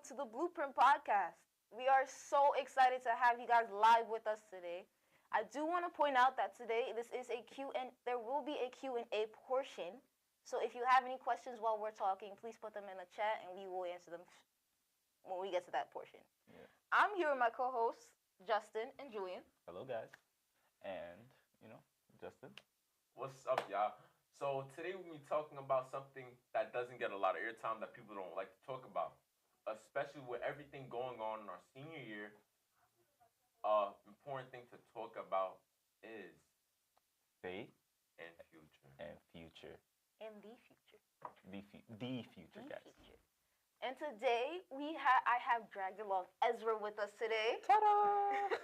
to the Blueprint Podcast. We are so excited to have you guys live with us today. I do want to point out that today this is a Q and there will be a Q&A portion. So if you have any questions while we're talking, please put them in the chat and we will answer them when we get to that portion. Yeah. I'm here with my co-hosts, Justin and Julian. Hello, guys. And, Justin. What's up, y'all? So today we'll be talking about something that doesn't get a lot of airtime that people don't like to talk about, especially with everything going on in our senior year. Important thing to talk about is Faith and future. and future. And the future. The future, guys. Future. And today I have dragged along Ezra with us today. Ta-da!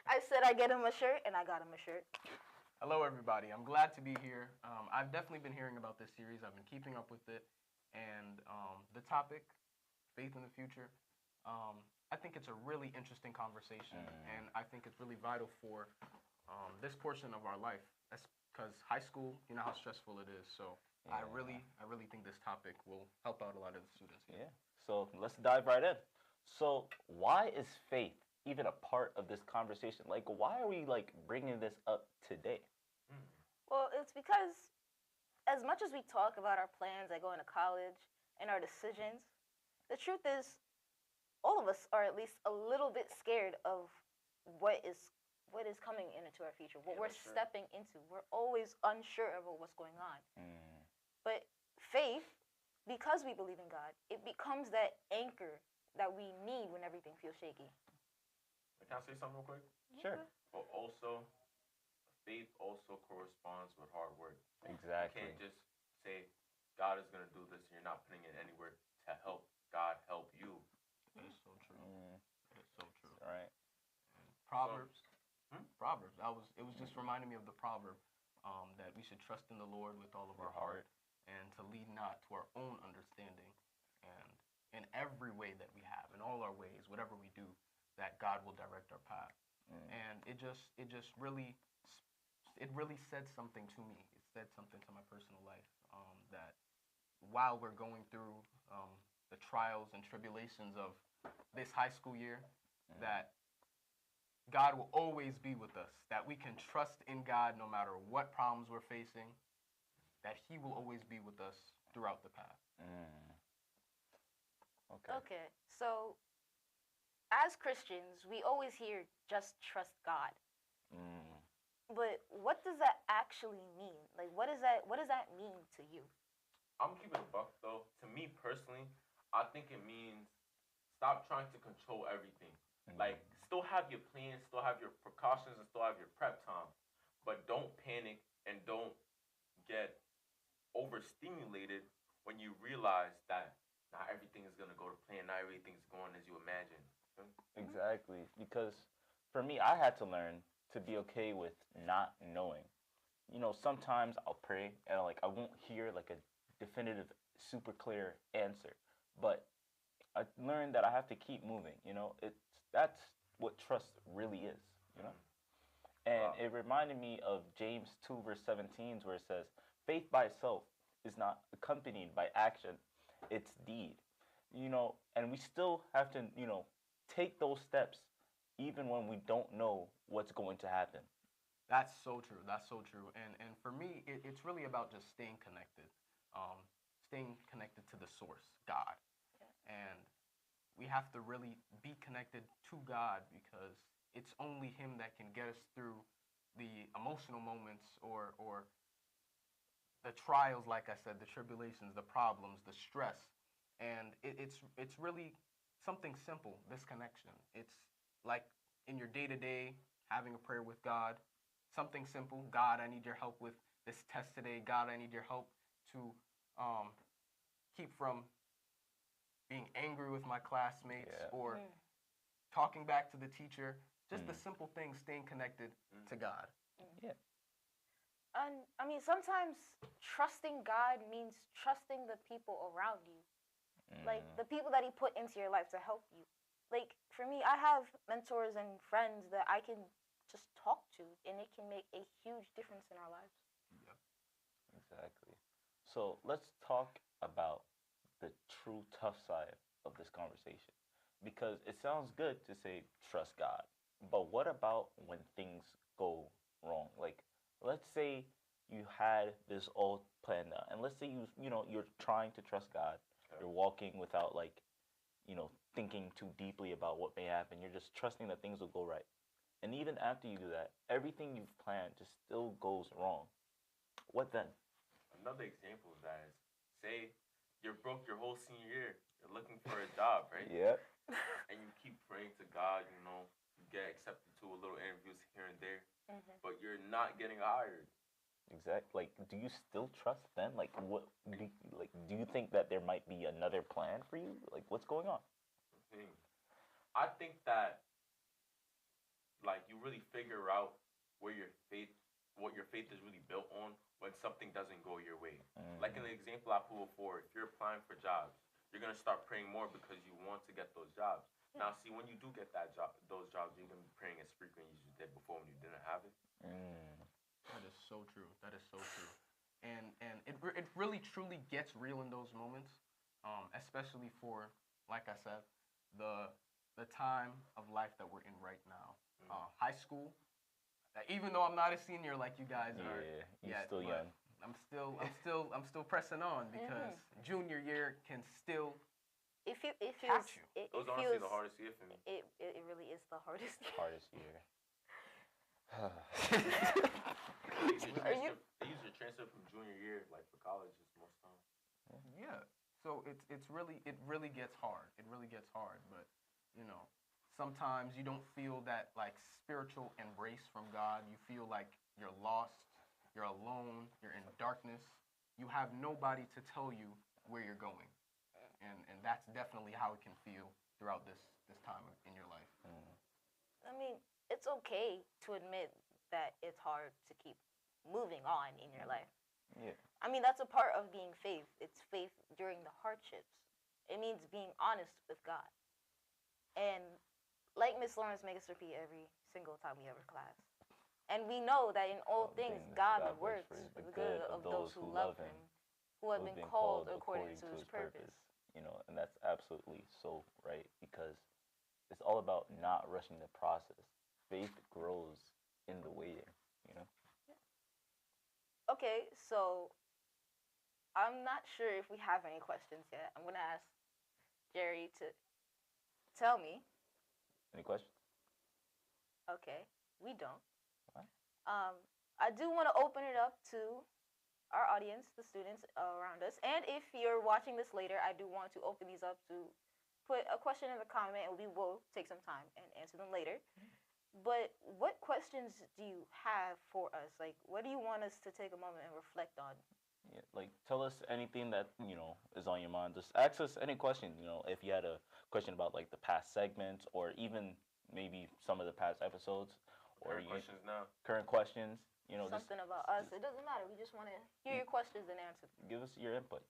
I said I get him a shirt, and I got him a shirt. Hello, everybody. I'm glad to be here. I've definitely been hearing about this series. I've been keeping up with it. And the topic, faith in the future, I think it's a really interesting conversation. And I think it's really vital for this portion of our life. That's because high school, you know how stressful it is. So Yeah. I really think this topic will help out a lot of the students here. Yeah. So let's dive right in. So why is faith even a part of this conversation? Like, why are we bringing this up today? Well, it's because as much as we talk about our plans like going to college and our decisions, the truth is all of us are at least a little bit scared of what is coming into our future, what we're stepping into. We're always unsure about what's going on. But faith, because we believe in God, it becomes that anchor that we need when everything feels shaky. Can I say something real quick? Sure. But also, faith also corresponds with hard work. Exactly. You can't just say God is going to do this and you're not putting it anywhere to help God help you. That is so true. That is so true. All right. Proverbs. Proverbs. It was just reminding me of the proverb that we should trust in the Lord with all of our heart and to lead not to our own understanding, and in every way that we have, in all our ways, whatever we do, that God will direct our path. And it just really said something to me. It said something to my personal life that while we're going through the trials and tribulations of this high school year, that God will always be with us, that we can trust in God no matter what problems we're facing, that He will always be with us throughout the path. Okay, so as Christians, we always hear just trust God. But what does that actually mean? Like, what does that mean to you? I'm keeping a buck though. To me personally, I think it means stop trying to control everything. Like, still have your plans, still have your precautions, and still have your prep time. But don't panic and don't get overstimulated when you realize that not everything is going to go to plan, not everything's going as you imagine. Exactly. Because for me, I had to learn to be okay with not knowing. Sometimes I'll pray and I won't hear a definitive, super clear answer. But I learned that I have to keep moving. That's what trust really is. And it reminded me of James 2 verse 17, where it says, "Faith by itself is not accompanied by action; it's deed." And we still have to take those steps even when we don't know what's going to happen. That's so true. That's so true. And for me, it's really about just staying connected to the source, God. And we have to really be connected to God because it's only Him that can get us through the emotional moments or the trials, like I said, the tribulations, the problems, the stress. And it's really something simple, this connection. It's like in your day-to-day, having a prayer with God, something simple. God, I need your help with this test today. God, I need your help to keep from being angry with my classmates or talking back to the teacher. Just the simple things, staying connected to God. Yeah. And I mean, sometimes trusting God means trusting the people around you. Like the people that He put into your life to help you. Like for me, I have mentors and friends that I can just talk to, and it can make a huge difference in our lives. Yeah. Exactly. So let's talk about the true tough side of this conversation. because it sounds good to say trust God, but what about when things go wrong? Like, let's say you had this all planned out, and let's say you're trying to trust God, you're walking without like, thinking too deeply about what may happen. You're just trusting that things will go right, and even after you do that, everything you've planned just still goes wrong. What then? Another example of that is, say you're broke your whole senior year. You're looking for a job, right? Yeah. And you keep praying to God, you get accepted to a little interviews here and there, but you're not getting hired. Exactly. Like, do you still trust then? Like, do you think that there might be another plan for you? Like, what's going on? I think that, like, you really figure out where what your faith is really built on when something doesn't go your way. Like in the example I put before, if you're applying for jobs, you're gonna start praying more because you want to get those jobs. Yeah. Now, see, when you do get those jobs, you're gonna be praying as frequently as you did before when you didn't have it. That is so true. That is so true. And it really truly gets real in those moments, especially for, like I said, the time of life that we're in right now. High school. Even though I'm not a senior like you guys are, you're still young. I'm still pressing on because junior year can still catch you. It was honestly the hardest year for me. It really is the hardest year. Hardest year. They use your transfer from junior year, like for college, most time. Yeah. So it really gets hard. It really gets hard, but sometimes you don't feel that like spiritual embrace from God. You feel like you're lost, you're alone, you're in darkness. You have nobody to tell you where you're going. And that's definitely how it can feel throughout this time in your life. I mean, it's okay to admit that it's hard to keep moving on in your life. Yeah. I mean, that's a part of being faith. It's faith during the hardships. It means being honest with God. And like Miss Lawrence makes us repeat every single time we have a class. And we know that in all things, God works for the good of those who love Him, who have been called according to His purpose. And that's absolutely so right, because it's all about not rushing the process. Faith grows in the waiting, Okay, so I'm not sure if we have any questions yet. I'm going to ask Jerry to tell me. Any questions? Okay, we don't. What? I do want to open it up to our audience, the students around us. And if you're watching this later, I do want to open these up to put a question in the comment, and we will take some time and answer them later. But what questions do you have for us? Like, what do you want us to take a moment and reflect on? Yeah, like, tell us anything that, is on your mind. Just ask us any question, if you had a question about, like, the past segments or even maybe some of the past episodes. Or current questions now. Current questions, Something about us. It doesn't matter. We just want to hear your questions and answer them. Give us your input,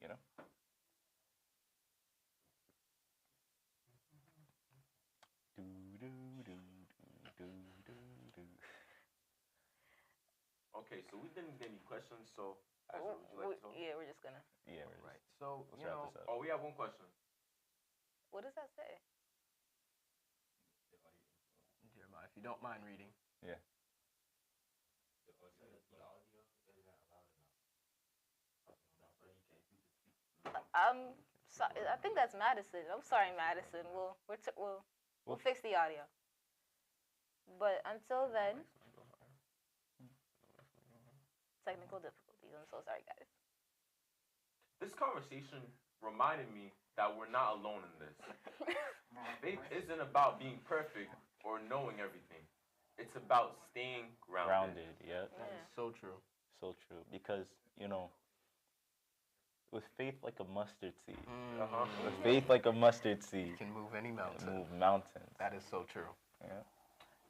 Okay, so we didn't get any questions, so Ashley, would you like to go? Yeah, we're just going to. Yeah, we're right. So, let's wrap this up. Oh, we have one question. What does that say? Jeremiah, if you don't mind reading. Yeah. I think that's Madison. I'm sorry, Madison. We'll fix the audio. But until then, technical difficulties. I'm so sorry, guys. This conversation reminded me that we're not alone in this. Faith isn't about being perfect or knowing everything. It's about staying grounded. Yeah. That is so true. So true. Because, with faith like a mustard seed. With faith like a mustard seed. You can move any mountain. Move mountains. That is so true. Yeah.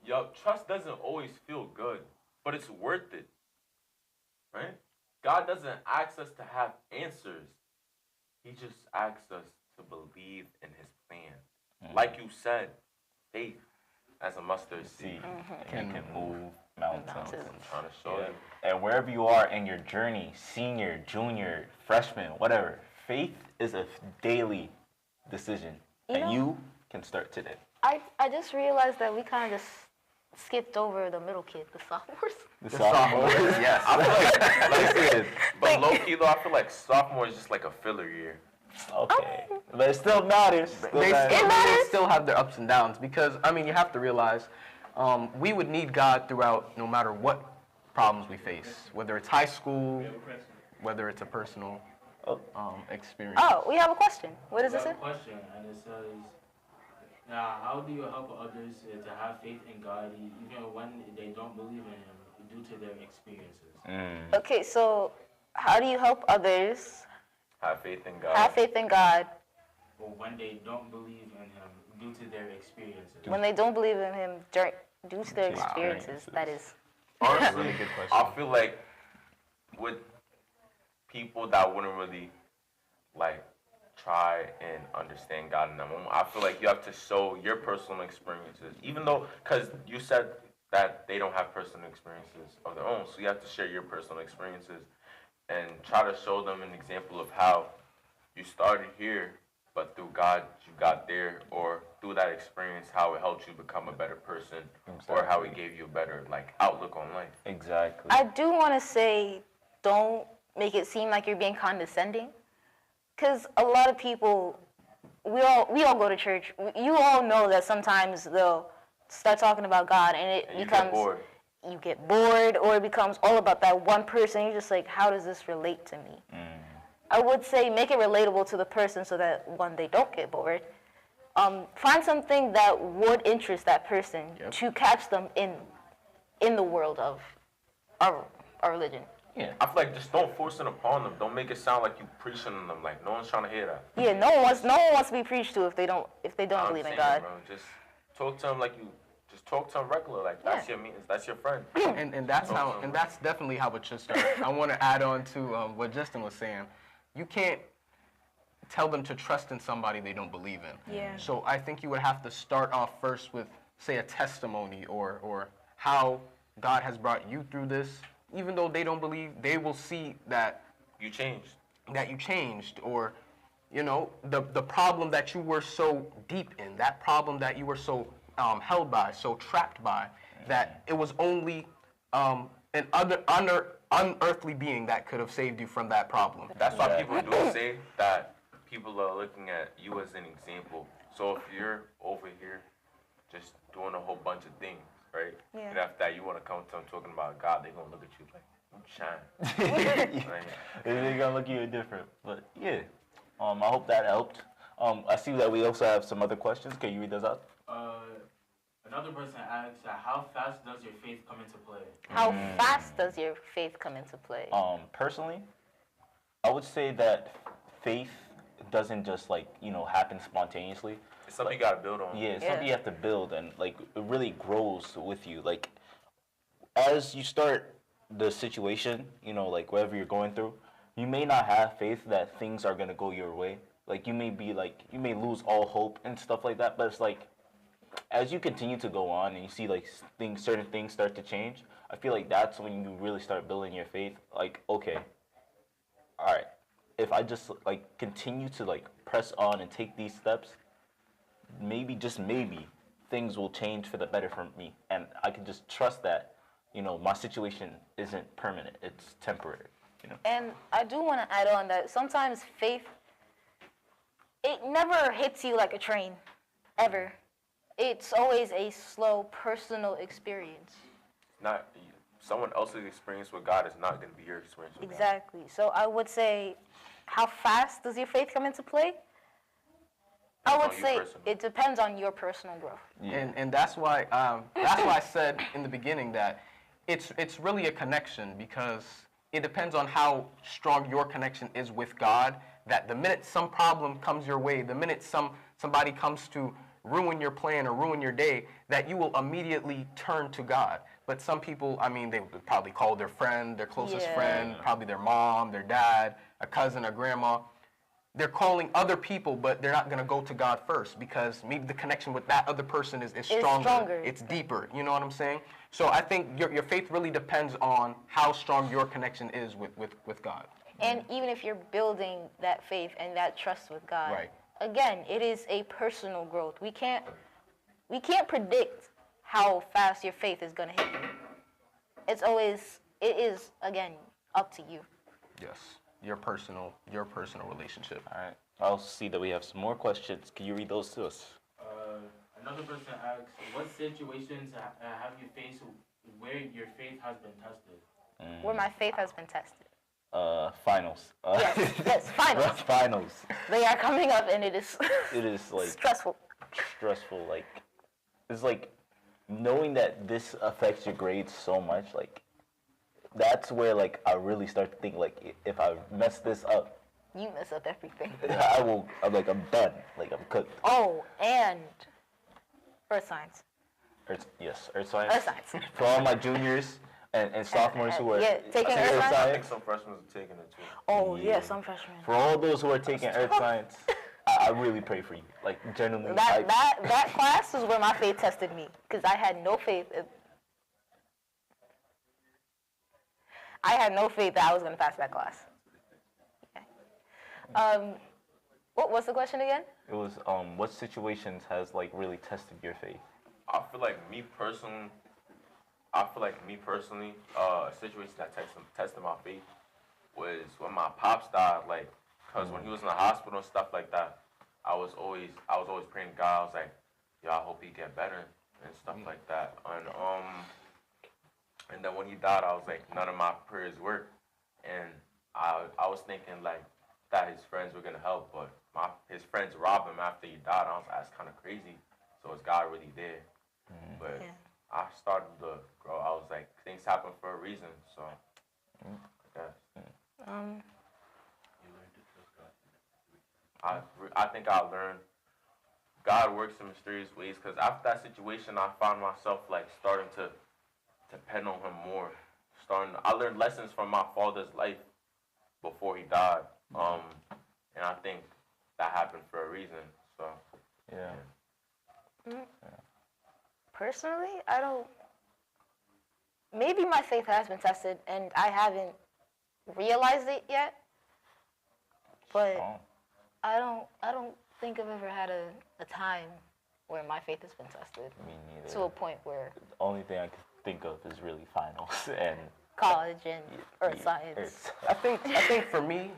Yup, trust doesn't always feel good, but it's worth it. Right? God doesn't ask us to have answers. He just asks us to believe in His plan. Like you said, faith as a mustard seed can move mountains. I'm trying to show you. And wherever you are in your journey, senior, junior, freshman, whatever, faith is a daily decision. And you can start today. I just realized that we kind of just skipped over the middle kid, the sophomores. The sophomores, yes. I feel like Listen, but low key though, I feel like sophomore is just like a filler year. okay, but it still matters. They still have their ups and downs because, I mean, you have to realize we would need God throughout no matter what problems we face, whether it's high school, whether it's a personal experience. Oh, we have a question. What does it say? Question, and it says, how do you help others to have faith in God even when they don't believe in Him due to their experiences? Okay, so how do you help others Have faith in God. have faith in God Or when they don't believe in Him due to their experiences? when they don't believe in Him due to their experiences? That is. Honestly, Really good question. I feel like with people that wouldn't really like try and understand God in that moment, I feel like you have to show your personal experiences, even though, because you said that they don't have personal experiences of their own, so you have to share your personal experiences and try to show them an example of how you started here, but through God you got there, or through that experience how it helped you become a better person, or how it gave you a better like outlook on life. Exactly. I do want to say, don't make it seem like you're being condescending, because a lot of people, we all go to church. You all know that sometimes they'll start talking about God, and it And you becomes get bored. you get bored, or it becomes all about that one person. You're just like, how does this relate to me? I would say make it relatable to the person so that one, they don't get bored. Find something that would interest that person to catch them in the world of our religion. Yeah. I feel like just don't force it upon them. Don't make it sound like you preaching on them. Like no one's trying to hear that. Yeah, no one wants to be preached to if they don't I'm believe in saying, God. Bro, just talk to them like you. Just talk to them regular. Like that's your meetings. That's your friend. And that's definitely how it should start. I want to add on to what Justin was saying. You can't tell them to trust in somebody they don't believe in. Yeah. So I think you would have to start off first with, say, a testimony or how God has brought you through this. Even though they don't believe, they will see that You changed. you changed, or the problem that you were so deep in, that problem that you were so held by, so trapped by, that it was only an unearthly being that could have saved you from that problem. That's why people do say that people are looking at you as an example. So if you're over here just doing a whole bunch of things, right? Yeah. And after that you want to come to them talking about God, they're going to look at you like, you shine. Right? They're gonna look at you different, but yeah. I hope that helped. I see that we also have some other questions. Can you read those out? Another person asks, how fast does your faith come into play? How fast does your faith come into play? Personally, I would say that faith doesn't just happen spontaneously. It's something you got to build on. Yeah, it's something you have to build, and it really grows with you. Like as you start the situation, whatever you're going through, you may not have faith that things are gonna go your way. Like you may lose all hope and stuff like that. But it's like as you continue to go on and you see certain things start to change, I feel like that's when you really start building your faith. Like, okay, all right, if I just continue to press on and take these steps, maybe, just maybe, things will change for the better for me, and I can just trust that my situation isn't permanent; it's temporary. And I do want to add on that sometimes faith, it never hits you like a train, ever. It's always a slow, personal experience. Not someone else's experience with God is not going to be your experience with God. Exactly. So I would say, how fast does your faith come into play? I would say it depends on your personal growth. Yeah. And that's why I said in the beginning that it's really a connection, because it depends on how strong your connection is with God, that the minute some problem comes your way, the minute somebody comes to ruin your plan or ruin your day, that you will immediately turn to God. But some people, they would probably call their friend, their closest friend, probably their mom, their dad, a cousin, a grandma. They're calling other people, but they're not going to go to God first, because maybe the connection with that other person is stronger. It's deeper. You know what I'm saying? So I think your faith really depends on how strong your connection is with God. And even if you're building that faith and that trust with God, Right. again, it is a personal growth. We can't predict how fast your faith is gonna hit you. It is again up to you. Yes, your personal relationship. All right. I'll see that we have some more questions. Can you read those to us? Another person asks, what situations have you faced where your faith has been tested? Where my faith has been tested. Finals. Yes, finals. Finals. They are coming up, and it is It is like stressful. Like it's like knowing that this affects your grades so much. Like that's where like I really start to think like if I mess this up, You mess up everything. I'm done. Like I'm cooked. Oh, and earth science. Earth science. Earth science. For all my juniors and sophomores who are taking I earth think science. some freshmen are taking it too. Oh yeah, some freshmen. For all those who are taking earth science, I really pray for you. Like genuinely. That class is where my faith tested me because I had no faith. I had no faith that I was gonna pass that class. Okay. What's the question again? It was what situations has like really tested your faith? I feel like me personally, a situation that tested my faith was when my pops died. Like, cause when he was in the hospital and stuff like that, I was always praying to God. I was like, yo, I hope he get better and stuff like that. And then when he died, I was like, none of my prayers worked, and I was thinking like that his friends were gonna help, but his friends robbed him after he died. I was like, that's kind of crazy. So is God really there? But Yeah. I started to grow. I was like, things happen for a reason. So, yeah. I think I learned God works in mysterious ways, because after that situation, I found myself like starting to depend on Him more. I learned lessons from my father's life before he died, and I think that happened for a reason. So, Yeah. Personally, I don't. Maybe my faith has been tested, and I haven't realized it yet. But Oh. I don't think I've ever had a time where my faith has been tested Me neither. to a point where The only thing I can think of is really finals and college and earth science. Earth. I think for me,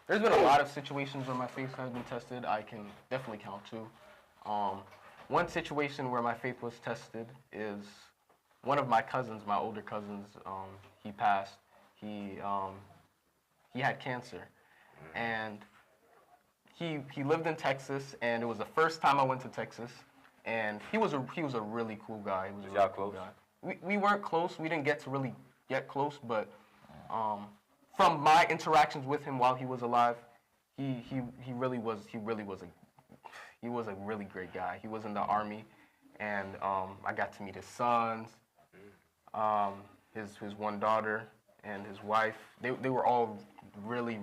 there's been a lot of situations where my faith has been tested. I can definitely count two. One situation where my faith was tested is one of my cousins, my older cousins. He passed. He had cancer, and he lived in Texas, and it was the first time I went to Texas. And he was a really cool guy. He was a really cool guy. We weren't close. We didn't get to really get close, but from my interactions with him while he was alive, he really was a really great guy. He was in the Army, and I got to meet his sons, his one daughter, and his wife. They were all really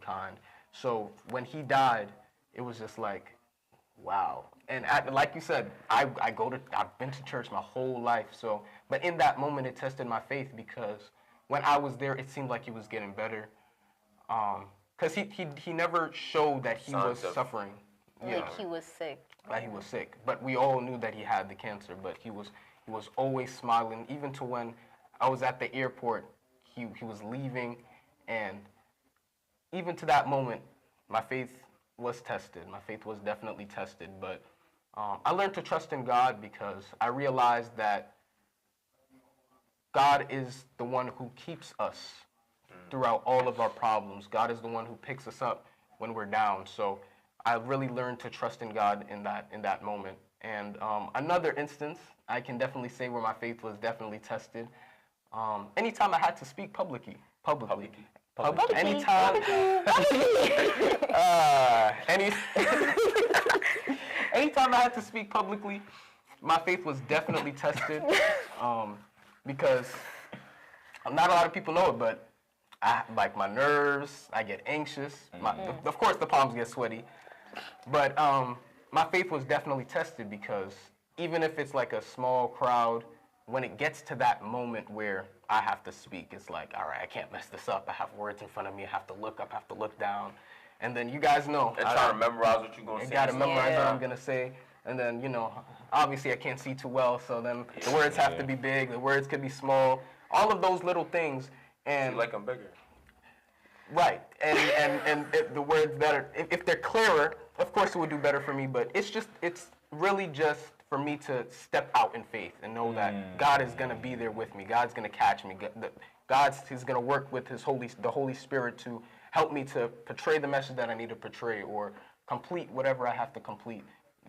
kind. So when he died, it was just like, wow. And like you said, I've been to church my whole life. So, but in that moment, it tested my faith, because when I was there, it seemed like he was getting better. Because he never showed that he was suffering. Like he was sick. That he was sick. But we all knew that he had the cancer. But he was always smiling. Even to when I was at the airport, he was leaving, and even to that moment, my faith was tested. My faith was definitely tested. But I learned to trust in God, because I realized that God is the one who keeps us throughout all of our problems. God is the one who picks us up when we're down. So I really learned to trust in God in that moment. And another instance, I can definitely say where my faith was definitely tested. Anytime I had to speak publicly. Anytime. Anytime I had to speak publicly, my faith was definitely tested, because not a lot of people know it, but like my nerves, I get anxious. Of course, the palms get sweaty, but my faith was definitely tested, because even if it's like a small crowd, when it gets to that moment where I have to speak, it's like, all right, I can't mess this up. I have words in front of me. I have to look up, I have to look down. and then you guys know. And trying to memorize what you're going to say. I got to memorize what Yeah. I'm going to say. And then, you know, obviously I can't see too well, so then the words have to be big, the words could be small, all of those little things. And you like them bigger. right. And if the words that are, if they're clearer, of course it would do better for me, but it's really just for me to step out in faith and know that God is going to be there with me. God's going to catch me. He's going to work with the Holy Spirit to help me to portray the message that I need to portray or complete whatever I have to complete,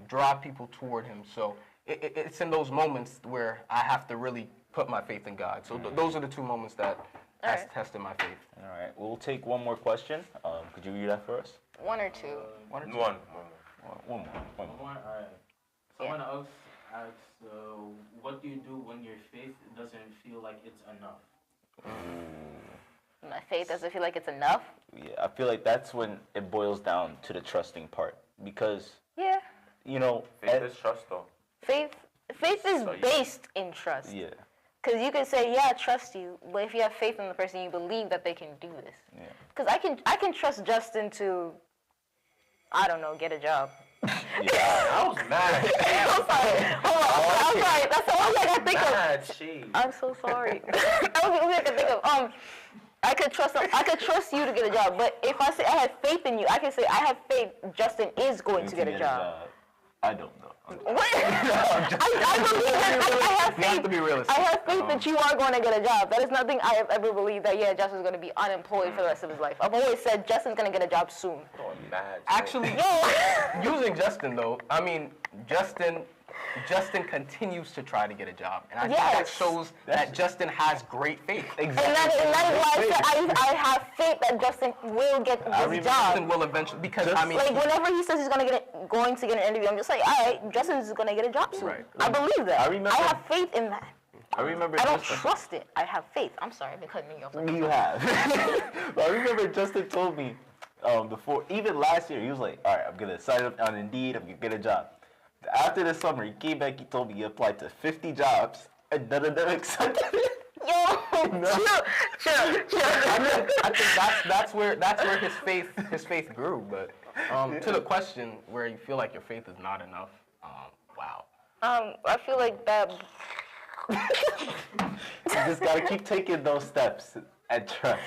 draw people toward him. So it's in those moments where I have to really put my faith in God. So those are the two moments that has tested my faith. All right. We'll take one more question. Could you read that for us? One or two. One. One more. All right. Someone else asks, what do you do when your faith doesn't feel like it's enough? My faith doesn't feel like it's enough. Yeah, I feel like that's when it boils down to the trusting part because, Yeah. you know, Faith is trust, though. Faith is based in trust. yeah, Because you can say, yeah, I trust you, but if you have faith in the person, you believe that they can do this. yeah. Because I can trust Justin to, I don't know, get a job. I was mad. I'm sorry. Hold on. I'm sorry. That's the only thing I think of. Mad shade. I'm so sorry. That was the only thing I could think of. I could trust you to get a job, but if I say I have faith in you, I can say I have faith Justin is going to get a job. I don't know. What? I believe that I have faith. You have to be realistic. I have faith that you are going to get a job. That is nothing I have ever believed that, yeah, Justin's going to be unemployed for the rest of his life. I've always said Justin's going to get a job soon. Oh, mad shade. Actually, using Justin though, I mean, Justin continues to try to get a job, and I think that shows that Justin has great faith. Exactly. And that is why I said I have faith that Justin will get this job. Justin will eventually, because I mean, Like whenever he says he's going to get an interview, I'm just like, all right, Justin's going to get a job soon. Right. I believe that. I have faith in that. I remember. I don't trust it. I have faith. I'm sorry, I've been cutting you off. You have. But I remember Justin told me before, even last year, he was like, all right, I'm going to sign up on Indeed, I'm going to get a job. After the summer, he came back, he told me he applied to 50 jobs, and none of them accepted it. Yo, chill. I think that's where his faith grew. But to the question where you feel like your faith is not enough, wow. I feel like that. You just got to keep taking those steps and trust.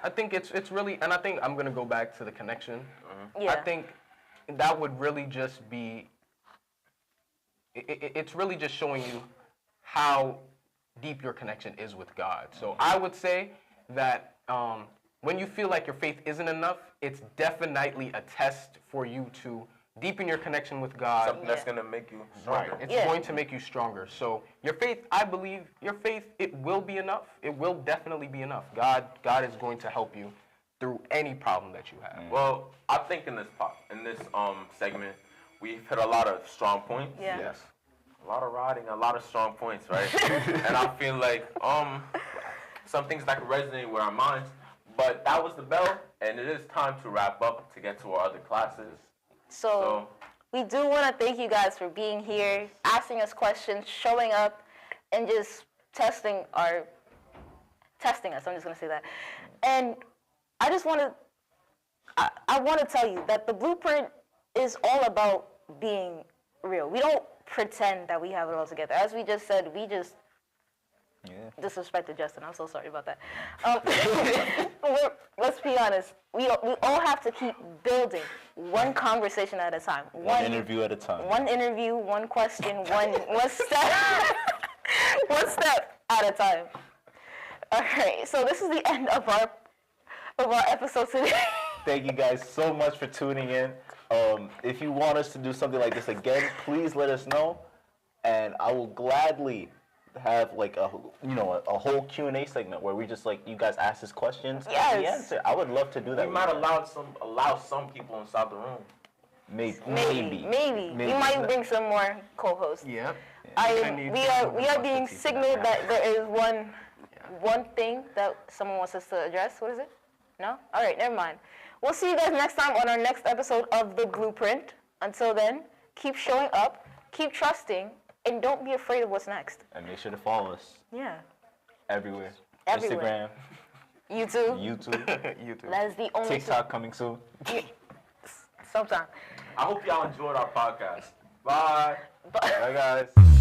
I think it's really, and I think I'm gonna go back to the connection. Yeah. I think that would really just be. It's really just showing you how deep your connection is with God. So I would say that when you feel like your faith isn't enough, it's definitely a test for you to deepen your connection with God. Something that's going to make you stronger. Right. It's going to make you stronger. So your faith, I believe, it will be enough. It will definitely be enough. God is going to help you through any problem that you have. Well, I think in this segment, we've hit a lot of strong points. Yeah. Yes. A lot of riding, a lot of strong points, right? And I feel like some things that can resonate with our minds. But that was the bell, and it is time to wrap up to get to our other classes. So we do want to thank you guys for being here, asking us questions, showing up, and just testing us. I'm just going to say that. And I just want to, I want to tell you that the blueprint is all about being real. We don't pretend that we have it all together. As we just said, we just disrespected Justin. I'm so sorry about that. Let's be honest. We all have to keep building one conversation at a time. One interview at a time. One interview, one question, one step, one step at a time. All right. So this is the end of our episode today. Thank you guys so much for tuning in. If you want us to do something like this again, please let us know, and I will gladly have like a whole Q&A segment where we just like you guys ask us questions and we answer. I would love to do that. We might allow some people inside the room. Maybe. We might bring some more co-hosts. Yep. We are being signaled that there is one thing that someone wants us to address. What is it? No? All right, never mind. We'll see you guys next time on our next episode of The Blueprint. Until then, keep showing up, keep trusting, and don't be afraid of what's next. And make sure to follow us. Yeah. Everywhere. Everywhere. Instagram, YouTube. YouTube. That is the only TikTok coming soon. sometime. I hope y'all enjoyed our podcast. Bye. Bye, guys.